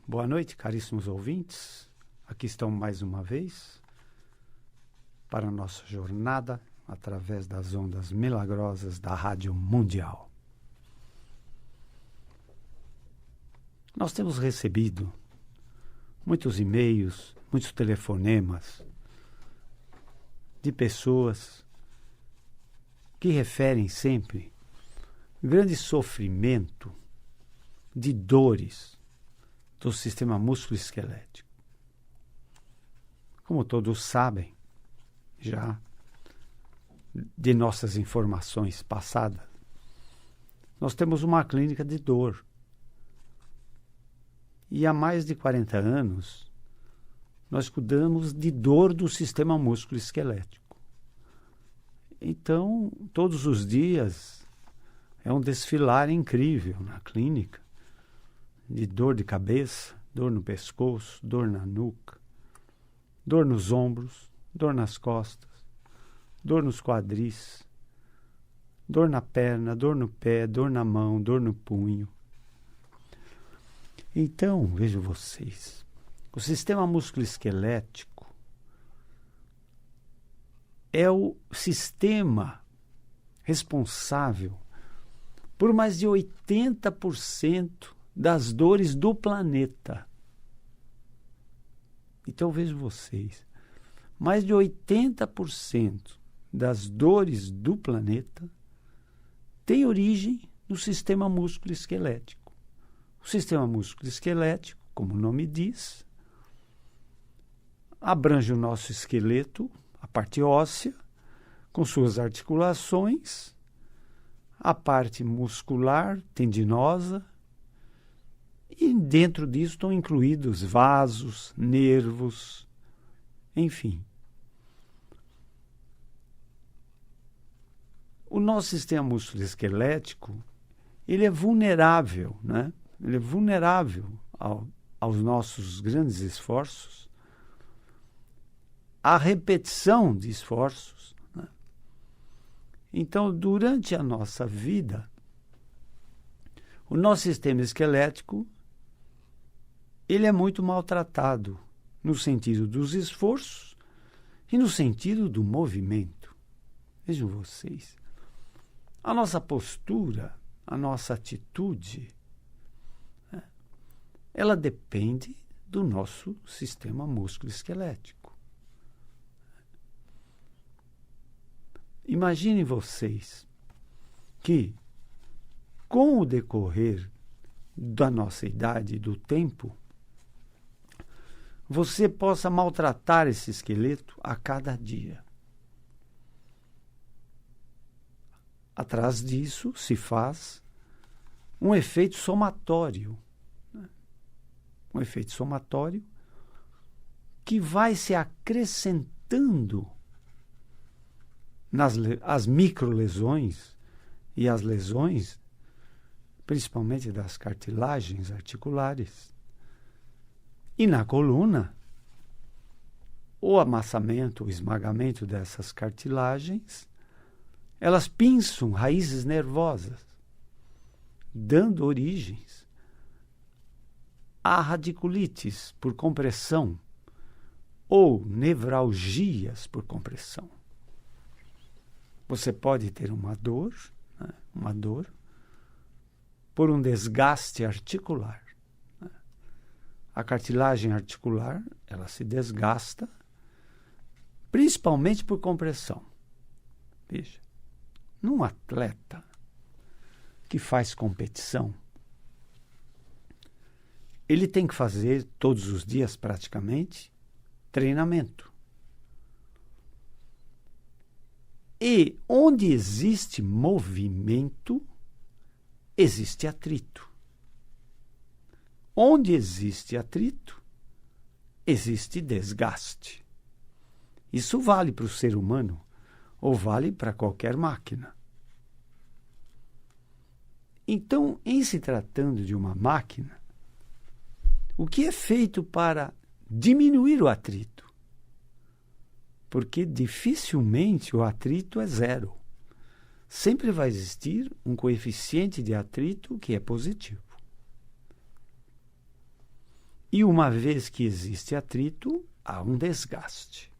Boa noite, caríssimos ouvintes. Aqui estamos mais uma vez para a nossa jornada através das ondas milagrosas da Rádio Mundial. Nós temos recebido muitos e-mails, muitos telefonemas de pessoas que referem sempre grande sofrimento de dores do sistema músculo-esquelético. Como todos sabem, já de nossas informações passadas, nós temos uma clínica de dor. E há mais de 40 anos, nós cuidamos de dor do sistema músculo-esquelético. Então, todos os dias é um desfilar incrível na clínica, de dor de cabeça, dor no pescoço, dor na nuca, dor nos ombros, dor nas costas, dor nos quadris, dor na perna, dor no pé, dor na mão, dor no punho. Então, vejam vocês, o sistema músculo-esquelético é o sistema responsável por mais de 80% das dores do planeta. Então, vejam vocês, mais de 80% das dores do planeta tem origem no sistema músculo-esquelético. O sistema músculo-esquelético, como o nome diz, abrange o nosso esqueleto, a parte óssea, com suas articulações, a parte muscular, tendinosa, e dentro disso estão incluídos vasos, nervos, enfim. O nosso sistema músculo-esquelético, ele é vulnerável, né? Ele é vulnerável aos nossos grandes esforços, à repetição de esforços, né? Então, durante a nossa vida, o nosso sistema esquelético ele é muito maltratado no sentido dos esforços e no sentido do movimento. Vejam vocês, a nossa postura, a nossa atitude, ela depende do nosso sistema músculo-esquelético. Imaginem vocês que, com o decorrer da nossa idade e do tempo, você possa maltratar esse esqueleto a cada dia. Atrás disso se faz um efeito somatório. Um efeito somatório que vai se acrescentando as microlesões e as lesões, principalmente das cartilagens articulares. E na coluna, o amassamento, o esmagamento dessas cartilagens, elas pinçam raízes nervosas, dando origens a radiculites por compressão ou nevralgias por compressão. Você pode ter uma dor, né? Uma dor por um desgaste articular. Né? A cartilagem articular, ela se desgasta principalmente por compressão. Veja, num atleta que faz competição, ele tem que fazer todos os dias praticamente treinamento. E onde existe movimento, existe atrito. Onde existe atrito, existe desgaste. Isso vale para o ser humano ou vale para qualquer máquina. Então, em se tratando de uma máquina, o que é feito para diminuir o atrito? Porque dificilmente o atrito é zero. Sempre vai existir um coeficiente de atrito que é positivo. E uma vez que existe atrito, há um desgaste.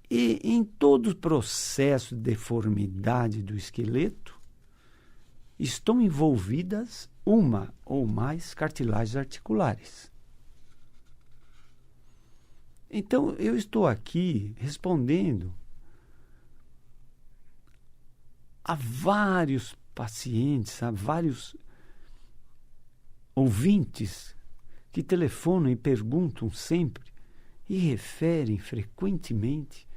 E em todo o processo de deformidade do esqueleto, estão envolvidas uma ou mais cartilagens articulares. Então, eu estou aqui respondendo a vários pacientes, a vários ouvintes que telefonam e perguntam sempre e referem frequentemente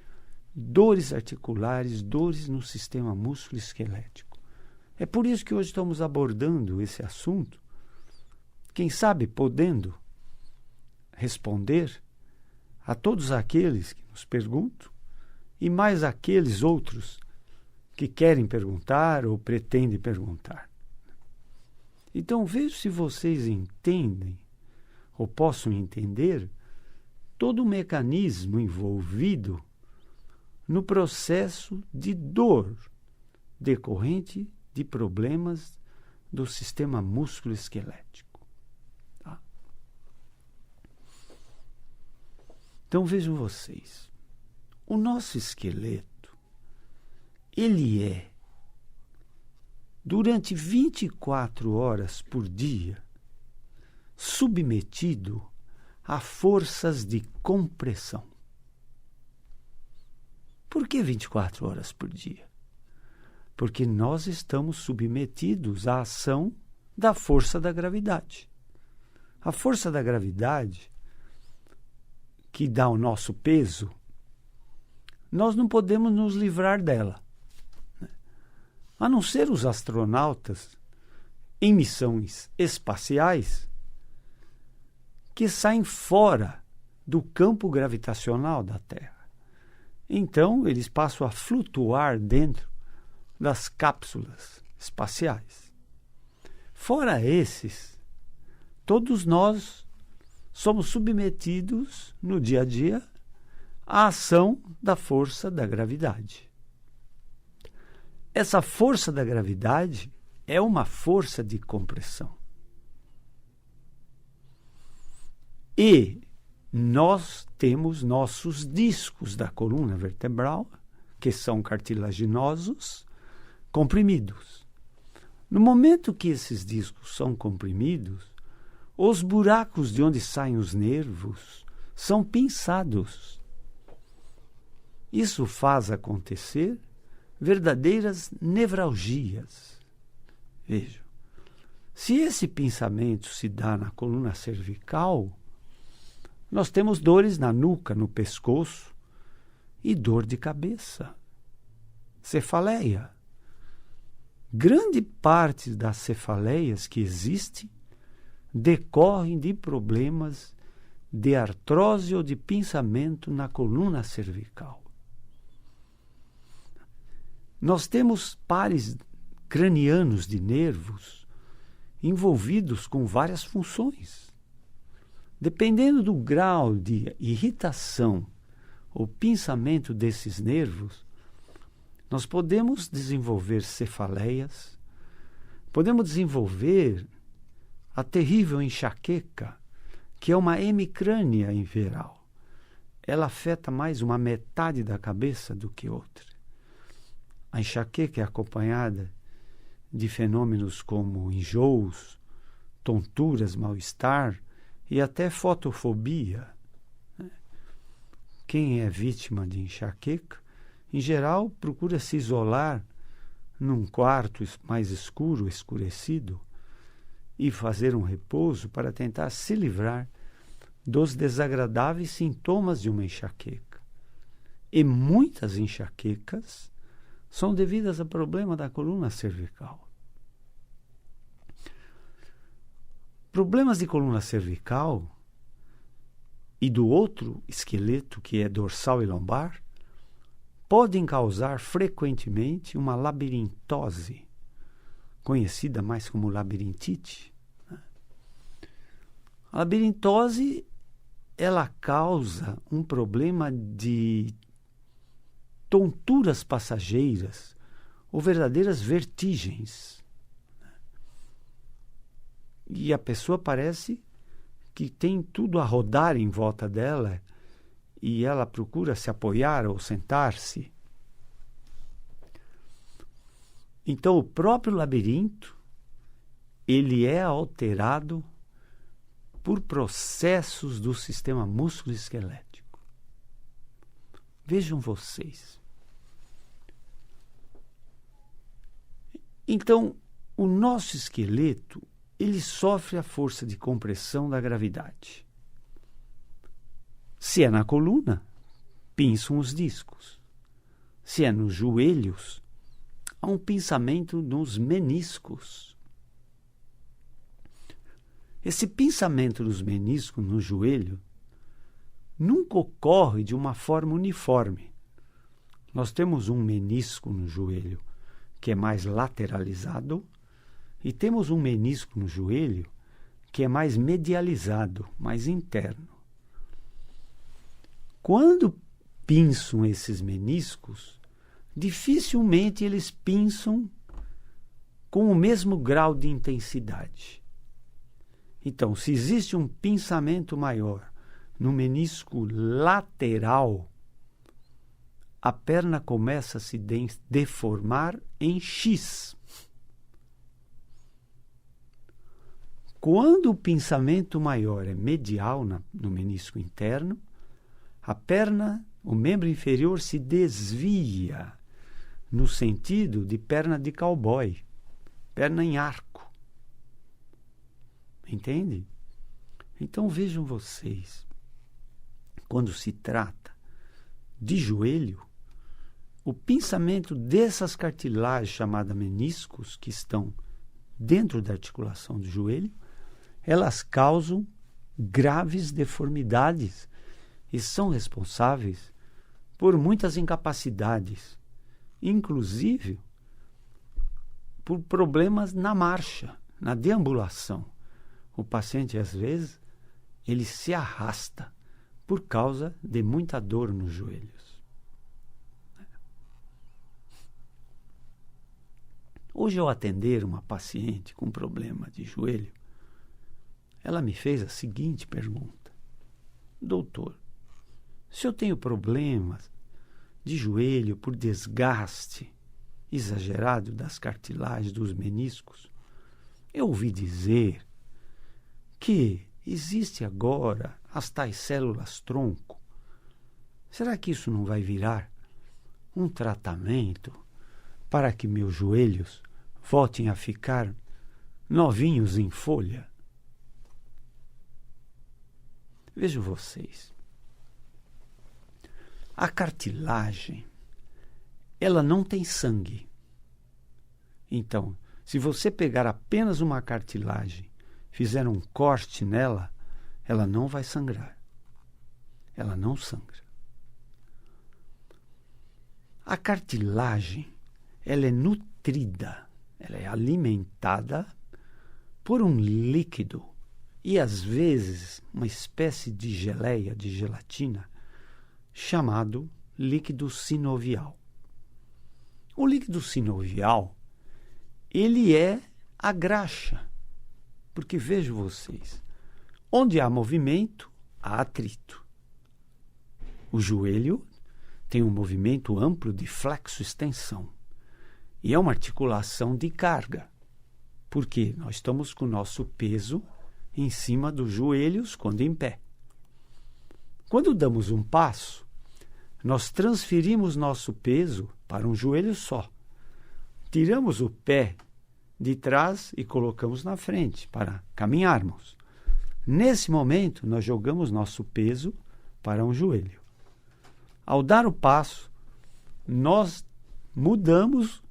dores articulares, dores no sistema músculo-esquelético. É por isso que hoje estamos abordando esse assunto, quem sabe podendo responder a todos aqueles que nos perguntam e mais aqueles outros que querem perguntar ou pretendem perguntar. Então, vejo se vocês entendem ou possam entender todo o mecanismo envolvido no processo de dor decorrente de problemas do sistema músculo-esquelético. Tá? Então, vejam vocês, o nosso esqueleto, ele é, durante 24 horas por dia, submetido a forças de compressão. Por que 24 horas por dia? Porque nós estamos submetidos à ação da força da gravidade. A força da gravidade, que dá o nosso peso, nós não podemos nos livrar dela. A não ser os astronautas em missões espaciais que saem fora do campo gravitacional da Terra. Então, eles passam a flutuar dentro das cápsulas espaciais. Fora esses, todos nós somos submetidos no dia a dia à ação da força da gravidade. Essa força da gravidade é uma força de compressão. E nós temos nossos discos da coluna vertebral, que são cartilaginosos, comprimidos. No momento que esses discos são comprimidos, os buracos de onde saem os nervos são pinçados. Isso faz acontecer verdadeiras nevralgias. Vejam, se esse pinçamento se dá na coluna cervical, nós temos dores na nuca, no pescoço e dor de cabeça, cefaleia. Grande parte das cefaleias que existem decorrem de problemas de artrose ou de pinçamento na coluna cervical. Nós temos pares cranianos de nervos envolvidos com várias funções. Dependendo do grau de irritação ou pinçamento desses nervos, nós podemos desenvolver cefaleias, podemos desenvolver a terrível enxaqueca, que é uma hemicrânia em geral. Ela afeta mais uma metade da cabeça do que outra. A enxaqueca é acompanhada de fenômenos como enjoos, tonturas, mal-estar e até fotofobia. Quem é vítima de enxaqueca, em geral, procura se isolar num quarto mais escuro, escurecido, e fazer um repouso para tentar se livrar dos desagradáveis sintomas de uma enxaqueca. E muitas enxaquecas são devidas a problema da coluna cervical. Problemas de coluna cervical e do outro esqueleto, que é dorsal e lombar, podem causar frequentemente uma labirintose, conhecida mais como labirintite. A labirintose, ela causa um problema de tonturas passageiras ou verdadeiras vertigens. e a pessoa parece que tem tudo a rodar em volta dela e ela procura se apoiar ou sentar-se. Então, o próprio labirinto, ele é alterado por processos do sistema músculo-esquelético. Vejam vocês. Então, o nosso esqueleto, ele sofre a força de compressão da gravidade. Se é na coluna, pinçam os discos. Se é nos joelhos, há um pinçamento nos meniscos. Esse pinçamento nos meniscos, no joelho, nunca ocorre de uma forma uniforme. Nós temos um menisco no joelho que é mais lateralizado e temos um menisco no joelho que é mais medializado, mais interno. Quando pinçam esses meniscos, dificilmente eles pinçam com o mesmo grau de intensidade. Então, se existe um pinçamento maior no menisco lateral, a perna começa a se deformar em X. Quando o pinçamento maior é medial no menisco interno, a perna, o membro inferior, se desvia no sentido de perna de cowboy, perna em arco. Entende? Então vejam vocês, quando se trata de joelho, o pinçamento dessas cartilagens chamadas meniscos, que estão dentro da articulação do joelho, elas causam graves deformidades e são responsáveis por muitas incapacidades, inclusive por problemas na marcha, na deambulação. O paciente, às vezes, ele se arrasta por causa de muita dor nos joelhos. Hoje, ao atender uma paciente com problema de joelho, ela me fez a seguinte pergunta: doutor, se eu tenho problemas de joelho por desgaste exagerado das cartilagens dos meniscos, eu ouvi dizer que existe agora as tais células-tronco. Será que isso não vai virar um tratamento para que meus joelhos voltem a ficar novinhos em folha? Vejam vocês. A cartilagem, ela não tem sangue. Então, se você pegar apenas uma cartilagem, fizer um corte nela, ela não vai sangrar. Ela não sangra. A cartilagem, ela é nutrida, ela é alimentada por um líquido e, às vezes, uma espécie de geleia, de gelatina, chamado líquido sinovial. O líquido sinovial, ele é a graxa, porque vejam vocês, onde há movimento, há atrito. O joelho tem um movimento amplo de flexo-extensão e é uma articulação de carga, porque nós estamos com o nosso peso em cima dos joelhos quando em pé. Quando damos um passo, nós transferimos nosso peso para um joelho só. Tiramos o pé de trás e colocamos na frente para caminharmos. Nesse momento, nós jogamos nosso peso para um joelho. Ao dar o passo, nós mudamos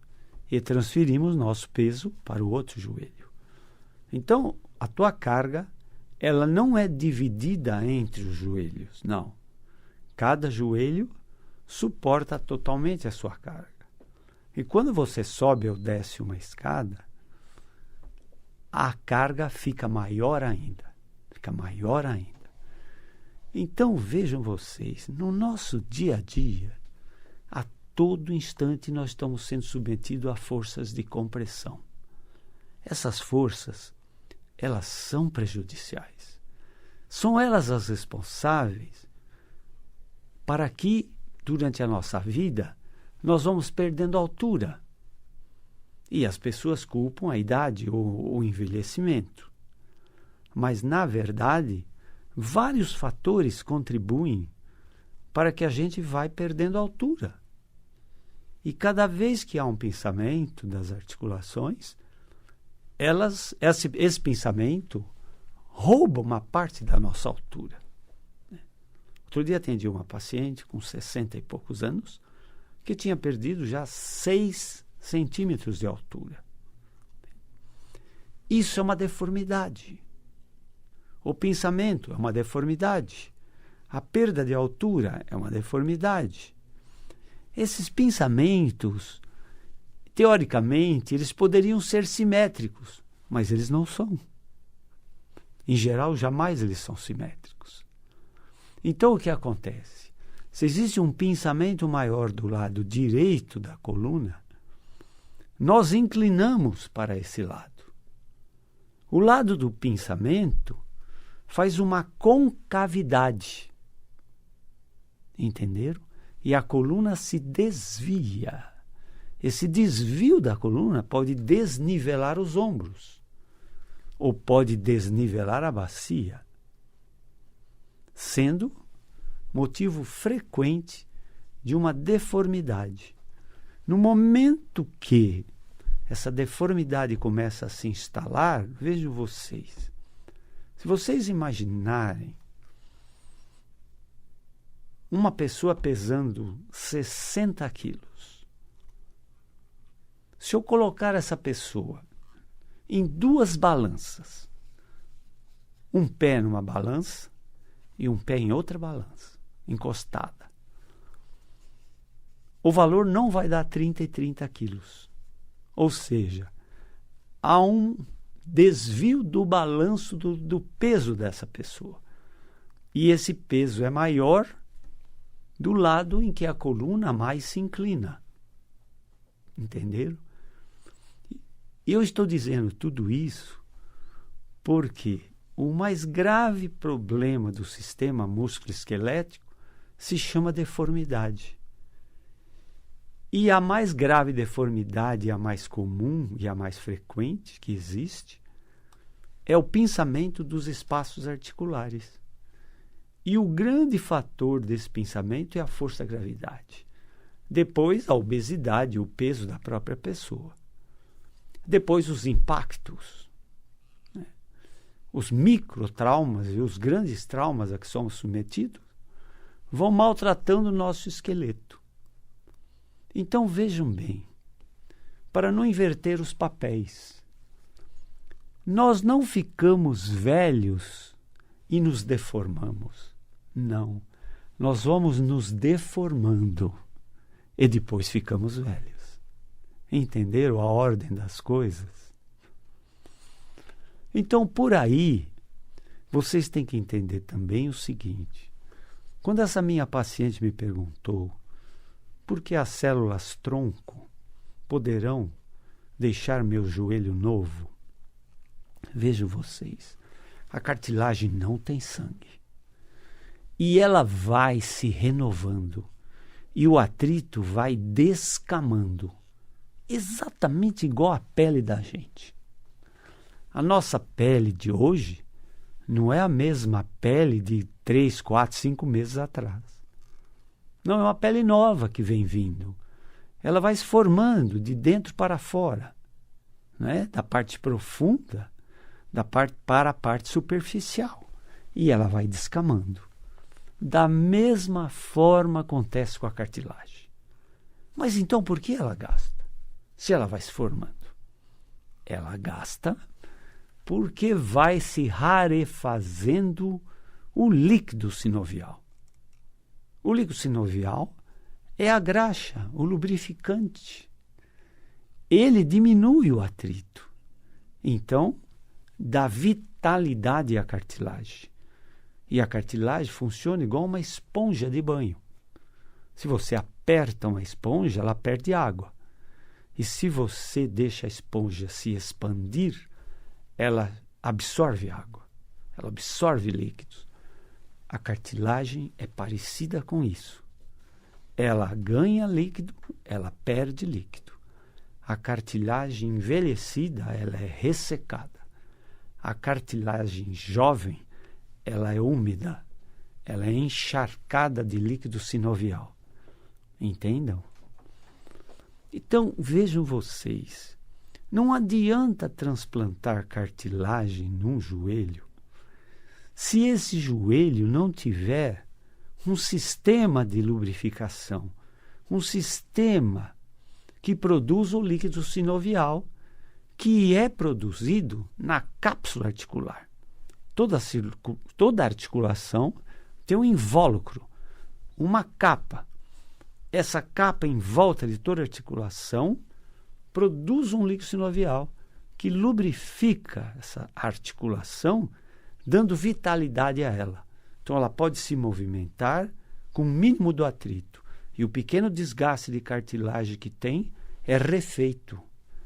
e transferimos nosso peso para o outro joelho. Então, a tua carga, ela não é dividida entre os joelhos, não. Cada joelho suporta totalmente a sua carga. E quando você sobe ou desce uma escada, a carga fica maior ainda. Fica maior ainda. Então, vejam vocês, no nosso dia a dia, a todo instante nós estamos sendo submetidos a forças de compressão. Essas forças, elas são prejudiciais. São elas as responsáveis para que, durante a nossa vida, nós vamos perdendo altura. E as pessoas culpam a idade ou o envelhecimento. Mas, na verdade, vários fatores contribuem para que a gente vai perdendo altura. E cada vez que há um pensamento das articulações, esse pensamento rouba uma parte da nossa altura. Outro dia atendi uma paciente com 60 e poucos anos que tinha perdido já 6 centímetros de altura. Isso é uma deformidade. O pensamento é uma deformidade. A perda de altura é uma deformidade. Esses pensamentos, teoricamente, eles poderiam ser simétricos, mas eles não são. Em geral, jamais eles são simétricos. Então, o que acontece? Se existe um pensamento maior do lado direito da coluna, nós inclinamos para esse lado. O lado do pensamento faz uma concavidade. Entenderam? E a coluna se desvia. Esse desvio da coluna pode desnivelar os ombros, ou pode desnivelar a bacia, sendo motivo frequente de uma deformidade. No momento que essa deformidade começa a se instalar, vejam vocês, se vocês imaginarem uma pessoa pesando 60 quilos, se eu colocar essa pessoa em 2 balanças, um pé numa balança e um pé em outra balança, encostada, o valor não vai dar 30 e 30 quilos. Ou seja, há um desvio do balanço do peso dessa pessoa. E esse peso é maior do lado em que a coluna mais se inclina. Entenderam? E eu estou dizendo tudo isso porque o mais grave problema do sistema músculo-esquelético se chama deformidade. E a mais grave deformidade, a mais comum e a mais frequente que existe, é o pensamento dos espaços articulares. E o grande fator desse pensamento é a força-gravidade. Depois, a obesidade, o peso da própria pessoa. Depois, os impactos, né? Os microtraumas e os grandes traumas a que somos submetidos vão maltratando o nosso esqueleto. Então, vejam bem, para não inverter os papéis, nós não ficamos velhos e nos deformamos. Não, nós vamos nos deformando e depois ficamos velhos. Entenderam a ordem das coisas? Então, por aí, vocês têm que entender também o seguinte. Quando essa minha paciente me perguntou por que as células tronco poderão deixar meu joelho novo, vejam vocês, a cartilagem não tem sangue. E ela vai se renovando. E o atrito vai descamando. Exatamente igual à pele da gente. A nossa pele de hoje não é a mesma pele de 3, 4, 5 meses atrás. Não, é uma pele nova que vem vindo. Ela vai se formando de dentro para fora, né? Da parte profunda para a parte superficial. E ela vai descamando. Da mesma forma acontece com a cartilagem. Mas então por que ela gasta? Se ela vai se formando. Ela gasta porque vai se rarefazendo o líquido sinovial. O líquido sinovial é a graxa, o lubrificante. Ele diminui o atrito. Então, dá vitalidade à cartilagem. E a cartilagem funciona igual uma esponja de banho. Se você aperta uma esponja, ela perde água. E se você deixa a esponja se expandir, ela absorve água, ela absorve líquidos. A cartilagem é parecida com isso. Ela ganha líquido, ela perde líquido. A cartilagem envelhecida, ela é ressecada. A cartilagem jovem, ela é úmida, ela é encharcada de líquido sinovial. Entendam? Então, vejam vocês, não adianta transplantar cartilagem num joelho se esse joelho não tiver um sistema de lubrificação, um sistema que produz o líquido sinovial, que é produzido na cápsula articular. Toda articulação tem um invólucro, uma capa. Essa capa em volta de toda articulação produz um líquido sinovial que lubrifica essa articulação, dando vitalidade a ela. Então ela pode se movimentar com o mínimo do atrito. E o pequeno desgaste de cartilagem que tem é refeito.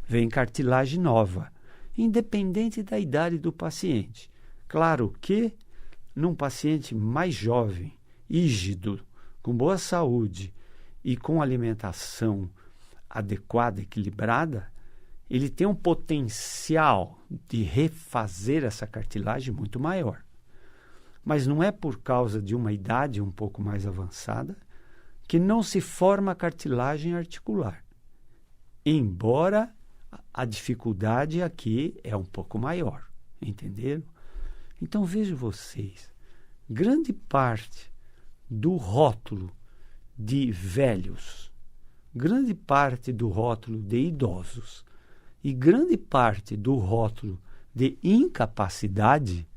Vem cartilagem nova, independente da idade do paciente. Claro que, num paciente mais jovem, rígido, com boa saúde e com alimentação adequada, equilibrada, ele tem um potencial de refazer essa cartilagem muito maior. Mas não é por causa de uma idade um pouco mais avançada que não se forma cartilagem articular. Embora a dificuldade aqui é um pouco maior, entenderam? Então vejam vocês, grande parte do rótulo de velhos, grande parte do rótulo de idosos e grande parte do rótulo de incapacidade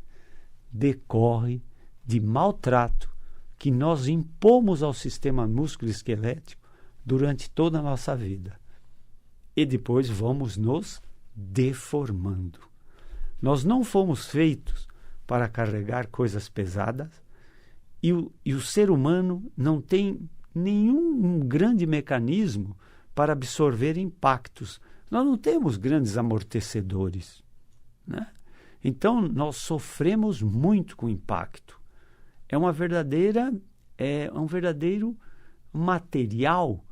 decorre de maltrato que nós impomos ao sistema músculo-esquelético durante toda a nossa vida. E depois vamos nos deformando. Nós não fomos feitos para carregar coisas pesadas e o ser humano não tem nenhum grande mecanismo para absorver impactos. Nós não temos grandes amortecedores, né? Então, nós sofremos muito com o impacto. É um verdadeiro material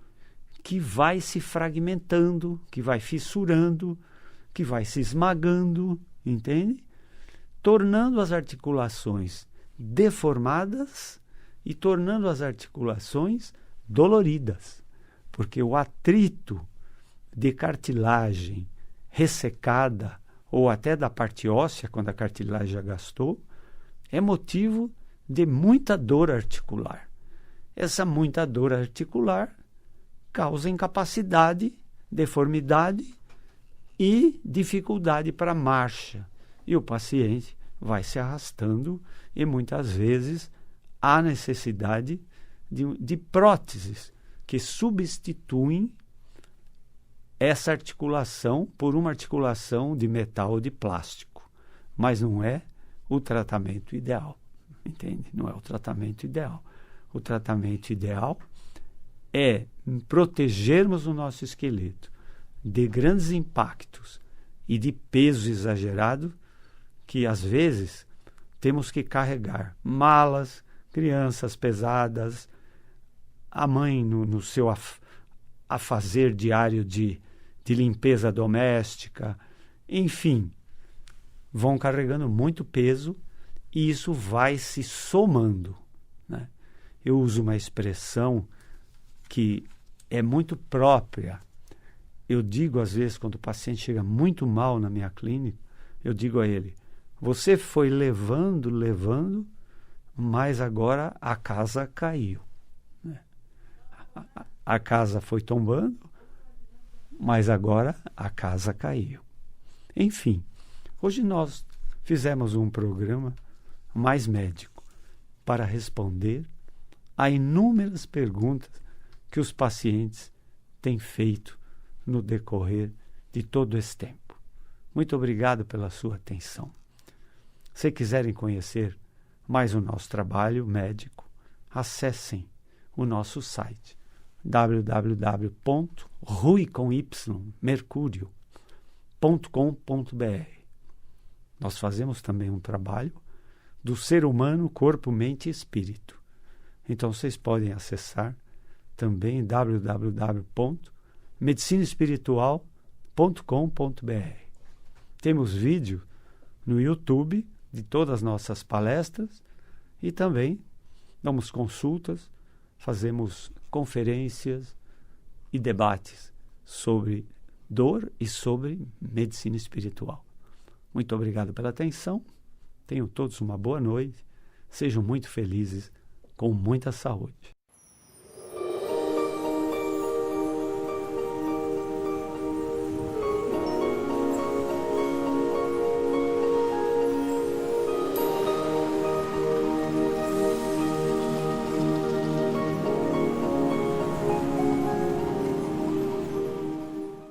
que vai se fragmentando, que vai fissurando, que vai se esmagando, entende? Tornando as articulações deformadas e tornando as articulações doloridas. Porque o atrito de cartilagem ressecada, ou até da parte óssea, quando a cartilagem já gastou, é motivo de muita dor articular. Essa muita dor articular causa incapacidade, deformidade e dificuldade para a marcha. E o paciente vai se arrastando e muitas vezes há necessidade de próteses que substituem essa articulação por uma articulação de metal ou de plástico. Mas não é o tratamento ideal, entende? Não é o tratamento ideal. O tratamento ideal é protegermos o nosso esqueleto de grandes impactos e de peso exagerado que, às vezes, temos que carregar malas, crianças pesadas, a mãe no seu afazer diário de limpeza doméstica, enfim, vão carregando muito peso e isso vai se somando, né? Eu uso uma expressão que é muito própria. Eu digo, às vezes, quando o paciente chega muito mal na minha clínica, eu digo a ele: você foi levando, mas agora a casa caiu, né? A casa foi tombando, mas agora a casa caiu. Enfim, hoje nós fizemos um programa mais médico para responder a inúmeras perguntas que os pacientes têm feito no decorrer de todo esse tempo. Muito obrigado pela sua atenção. Se quiserem conhecer mais o nosso trabalho médico, acessem o nosso site www.ruimercurio.com.br. Nós fazemos também um trabalho do ser humano, corpo, mente e espírito. Então vocês podem acessar também www.medicinaespiritual.com.br. Temos vídeo no YouTube de todas as nossas palestras e também damos consultas, fazemos conferências e debates sobre dor e sobre medicina espiritual. Muito obrigado pela atenção. Tenham todos uma boa noite. Sejam muito felizes, com muita saúde.